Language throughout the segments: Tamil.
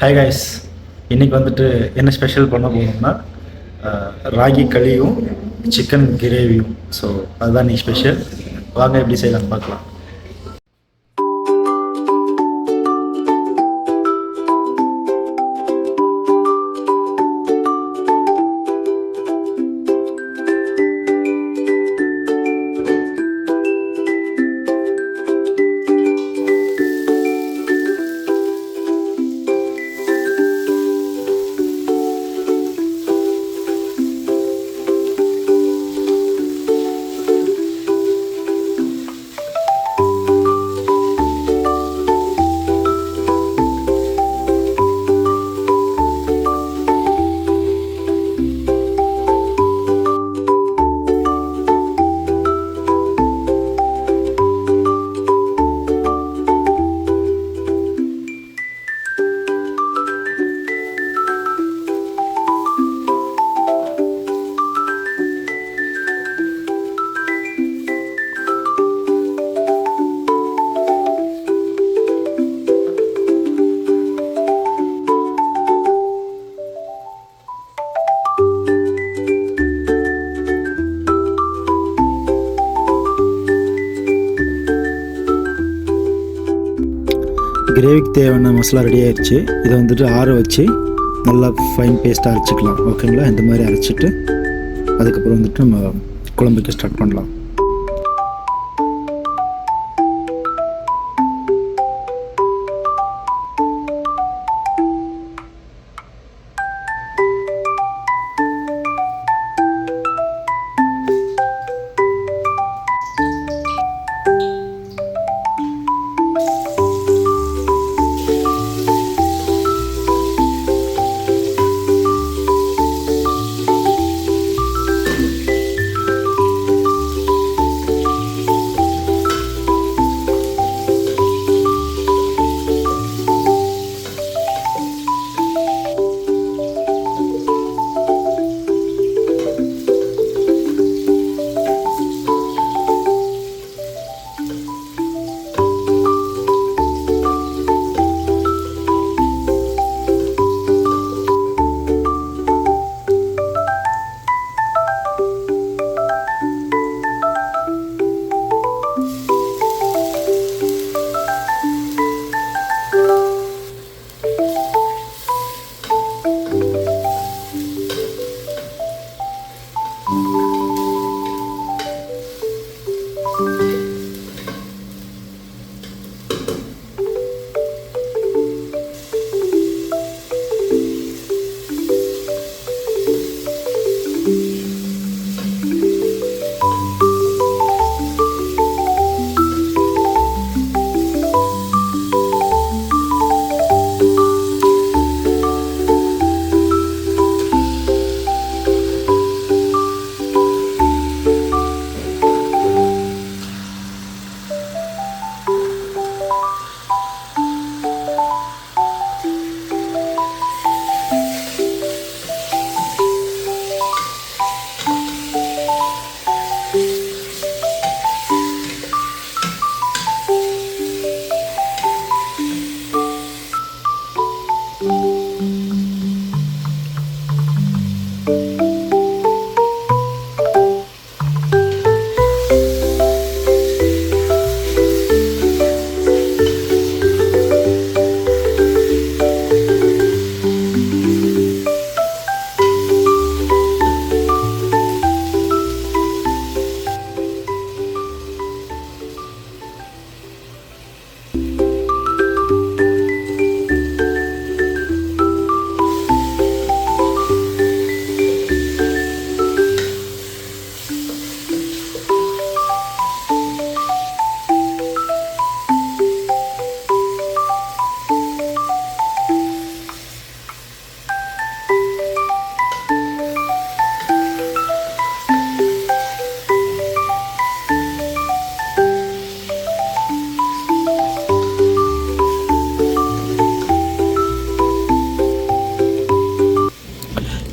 ஹாய் காய்ஸ், இன்றைக்கி வந்துட்டு என்ன ஸ்பெஷல் பண்ண போகணும்னா ராகி களியும் சிக்கன் கிரேவியும். ஸோ அதுதான் நீ ஸ்பெஷல். வாங்க எப்படி செய்யலாம்னு பார்க்கலாம். கிரேவிக்கு தேவையான மசாலா ரெடி ஆயிடுச்சு. இதை வந்துட்டு ஆற வச்சு நல்லா ஃபைன் பேஸ்ட்டாக அரைச்சிக்கலாம். ஓகேங்களா? இந்த மாதிரி அரைச்சிட்டு அதுக்கப்புறம் வந்துட்டு நம்ம குழம்புக்கு ஸ்டார்ட் பண்ணலாம்.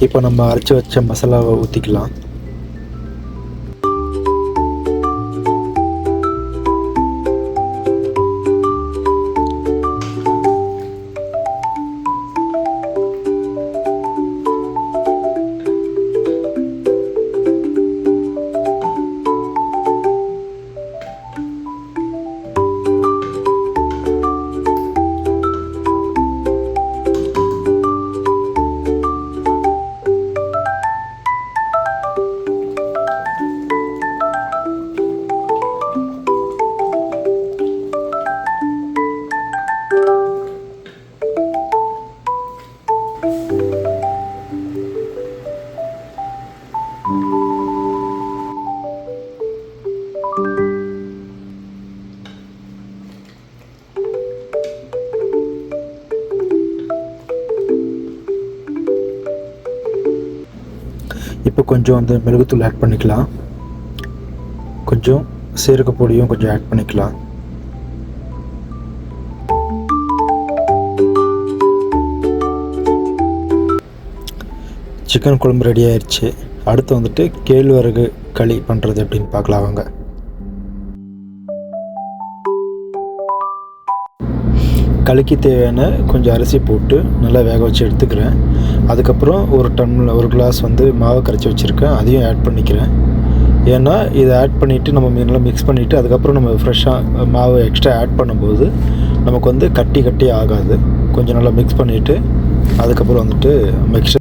இப்போ நம்ம அரைச்சி வச்ச மசாலாவை ஊற்றிக்கலாம். கொஞ்சம் வந்து மிளகுத்தூள் ஆட் பண்ணிக்கலாம், கொஞ்சம் சீரக பொடியும் கொஞ்சம் ஆட் பண்ணிக்கலாம். சிக்கன் குழம்பு ரெடி ஆயிடுச்சு. அடுத்து வந்துட்டு கேழ்வரகு களி பண்ணுறது எப்படின்னு பார்க்கலாம் வாங்க. களிக்கு தேவையான கொஞ்சம் அரிசி போட்டு நல்லா வேக வச்சு எடுத்துக்கிறேன். அதுக்கப்புறம் ஒரு கிளாஸ் வந்து மாவு கரைச்சி வச்சுருக்கேன், அதையும் ஆட் பண்ணிக்கிறேன். ஏன்னா இதை ஆட் பண்ணிவிட்டு நம்ம நல்லா மிக்ஸ் பண்ணிவிட்டு அதுக்கப்புறம் நம்ம ஃப்ரெஷ்ஷாக மாவு எக்ஸ்ட்ரா ஆட் பண்ணும்போது நமக்கு வந்து கட்டி ஆகாது. கொஞ்சம் நல்லா மிக்ஸ் பண்ணிவிட்டு அதுக்கப்புறம் வந்துட்டு மிக்சர்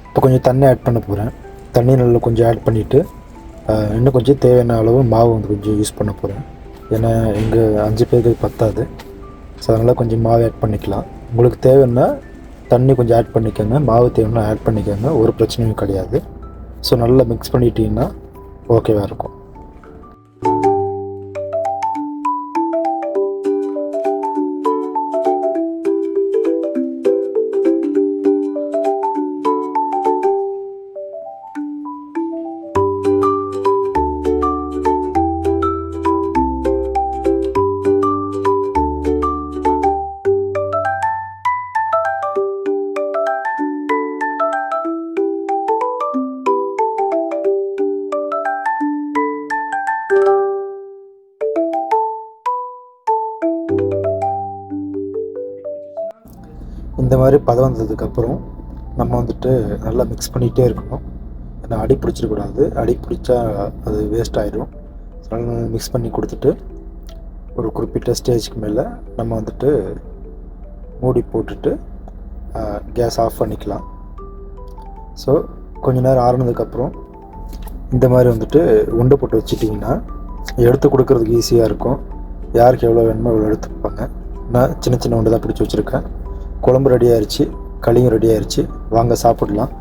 இப்போ கொஞ்சம் தண்ணி ஆட் பண்ண போகிறேன். தண்ணி நல்லா கொஞ்சம் ஆட் பண்ணிவிட்டு இன்னும் கொஞ்சம் தேவையான அளவு மாவு வந்து கொஞ்சம் யூஸ் பண்ண போகிறேன். ஏன்னா இங்கே 5 பேருக்கு பத்தாது. ஸோ அதனால் கொஞ்சம் மாவு ஆட் பண்ணிக்கலாம். உங்களுக்கு தேவைன்னா தண்ணி கொஞ்சம் ஆட் பண்ணிக்கோங்க, மாவு தேவைன்னா ஆட் பண்ணிக்கோங்க, ஒரு பிரச்சனையும் கிடையாது. ஸோ நல்லா மிக்ஸ் பண்ணிட்டீங்கன்னா ஓகேவாக இருக்கும். இந்த மாதிரி பதம் வந்ததுக்கப்புறம் நம்ம வந்துட்டு நல்லா மிக்ஸ் பண்ணிகிட்டே இருக்கணும். ஏன்னா அடி பிடிச்சிடக்கூடாது, அடி பிடிச்சா அது வேஸ்ட் ஆகிடும். அதனால் மிக்ஸ் பண்ணி கொடுத்துட்டு ஒரு குறிப்பிட்ட ஸ்டேஜுக்கு மேலே நம்ம வந்துட்டு மூடி போட்டுட்டு கேஸ் ஆஃப் பண்ணிக்கலாம். ஸோ கொஞ்ச நேரம் ஆறுனதுக்கப்புறம் இந்த மாதிரி வந்துட்டு உண்டை போட்டு வச்சுட்டிங்கன்னா எடுத்து கொடுக்குறதுக்கு ஈஸியாக இருக்கும். யாருக்கு எவ்வளோ வேணுமோ அவ்வளோ எடுத்துப்பாங்க. நான் சின்ன உண்டை தான் பிடிச்சி வச்சுருக்கேன். குழம்பு ரெடி ஆயிடுச்சு, களியும் ரெடி ஆயிடுச்சு. வாங்க சாப்பிடலாம்.